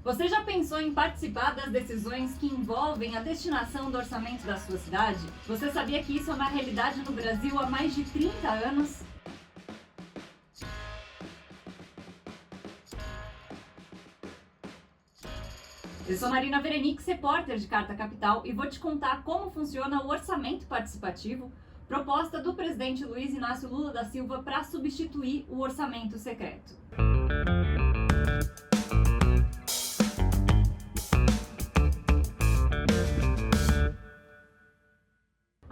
Você já pensou em participar das decisões que envolvem a destinação do orçamento da sua cidade? Você sabia que isso é uma realidade no Brasil há mais de 30 anos? Eu sou Marina Verenix, repórter de Carta Capital, e vou te contar como funciona o orçamento participativo, proposta do presidente Luiz Inácio Lula da Silva para substituir o orçamento secreto.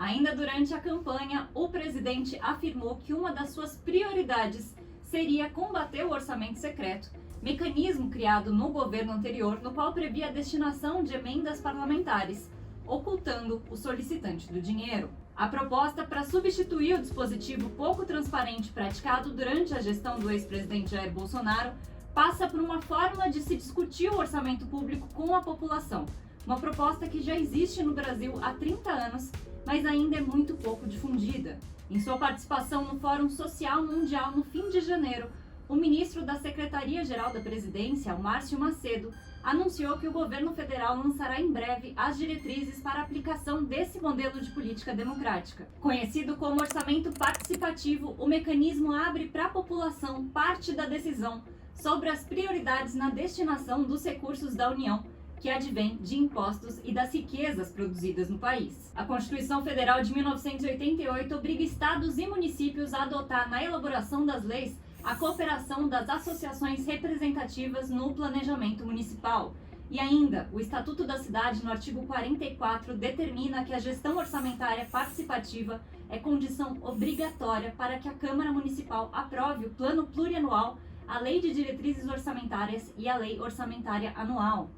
Ainda durante a campanha, o presidente afirmou que uma das suas prioridades seria combater o orçamento secreto, mecanismo criado no governo anterior, no qual previa a destinação de emendas parlamentares, ocultando o solicitante do dinheiro. A proposta para substituir o dispositivo pouco transparente praticado durante a gestão do ex-presidente Jair Bolsonaro passa por uma forma de se discutir o orçamento público com a população, uma proposta que já existe no Brasil há 30 anos, mas ainda é muito pouco difundida. Em sua participação no Fórum Social Mundial no fim de janeiro, o ministro da Secretaria-Geral da Presidência, Márcio Macedo, anunciou que o governo federal lançará em breve as diretrizes para a aplicação desse modelo de política democrática. Conhecido como orçamento participativo, o mecanismo abre para a população parte da decisão sobre as prioridades na destinação dos recursos da União, que advém de impostos e das riquezas produzidas no país. A Constituição Federal de 1988 obriga estados e municípios a adotar na elaboração das leis a cooperação das associações representativas no planejamento municipal. E ainda, o Estatuto da Cidade, no artigo 44, determina que a gestão orçamentária participativa é condição obrigatória para que a Câmara Municipal aprove o Plano Plurianual, a Lei de Diretrizes Orçamentárias e a Lei Orçamentária Anual.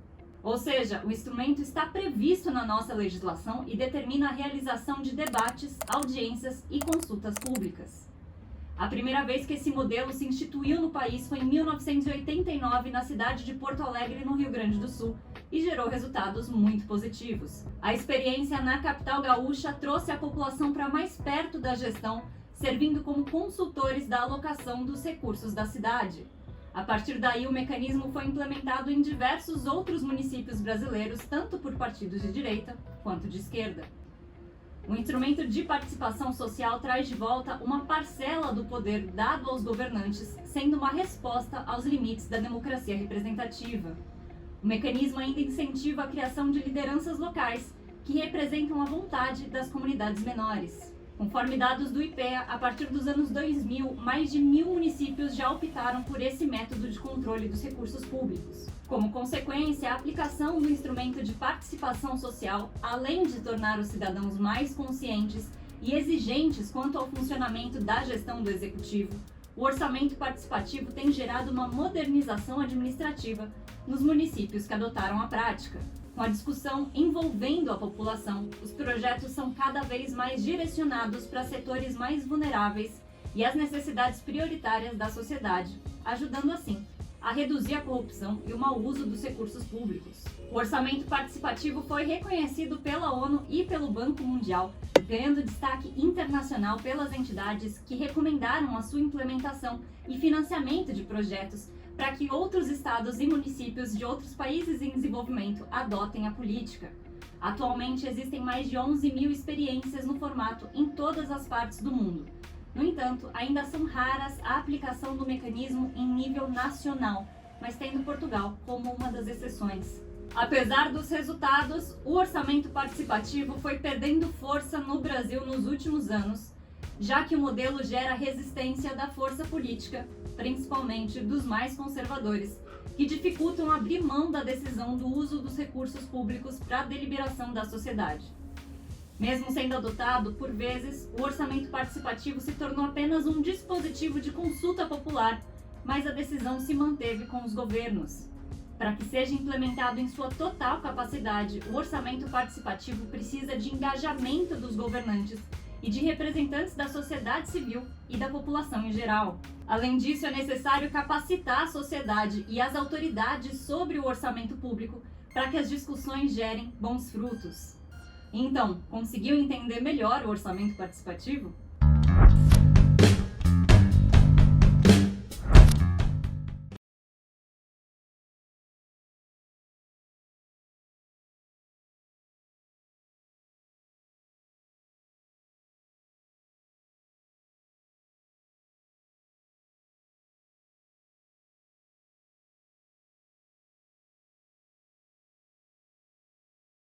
Ou seja, o instrumento está previsto na nossa legislação e determina a realização de debates, audiências e consultas públicas. A primeira vez que esse modelo se instituiu no país foi em 1989, na cidade de Porto Alegre, no Rio Grande do Sul, e gerou resultados muito positivos. A experiência na capital gaúcha trouxe a população para mais perto da gestão, servindo como consultores da alocação dos recursos da cidade. A partir daí, o mecanismo foi implementado em diversos outros municípios brasileiros, tanto por partidos de direita quanto de esquerda. O instrumento de participação social traz de volta uma parcela do poder dado aos governantes, sendo uma resposta aos limites da democracia representativa. O mecanismo ainda incentiva a criação de lideranças locais, que representam a vontade das comunidades menores. Conforme dados do IPEA, a partir dos anos 2000, mais de 1.000 municípios já optaram por esse método de controle dos recursos públicos. Como consequência, a aplicação do instrumento de participação social, além de tornar os cidadãos mais conscientes e exigentes quanto ao funcionamento da gestão do executivo, o orçamento participativo tem gerado uma modernização administrativa nos municípios que adotaram a prática. Com a discussão envolvendo a população, os projetos são cada vez mais direcionados para setores mais vulneráveis e as necessidades prioritárias da sociedade, ajudando assim a reduzir a corrupção e o mau uso dos recursos públicos. O orçamento participativo foi reconhecido pela ONU e pelo Banco Mundial, ganhando destaque internacional pelas entidades que recomendaram a sua implementação e financiamento de projetos para que outros estados e municípios de outros países em desenvolvimento adotem a política. Atualmente existem mais de 11.000 experiências no formato em todas as partes do mundo. No entanto, ainda são raras a aplicação do mecanismo em nível nacional, mas tendo Portugal como uma das exceções. Apesar dos resultados, o orçamento participativo foi perdendo força no Brasil nos últimos anos, já que o modelo gera resistência da força política, principalmente dos mais conservadores, que dificultam abrir mão da decisão do uso dos recursos públicos para a deliberação da sociedade. Mesmo sendo adotado, por vezes, o orçamento participativo se tornou apenas um dispositivo de consulta popular, mas a decisão se manteve com os governos. Para que seja implementado em sua total capacidade, o orçamento participativo precisa de engajamento dos governantes e de representantes da sociedade civil e da população em geral. Além disso, é necessário capacitar a sociedade e as autoridades sobre o orçamento público para que as discussões gerem bons frutos. Então, conseguiu entender melhor o orçamento participativo?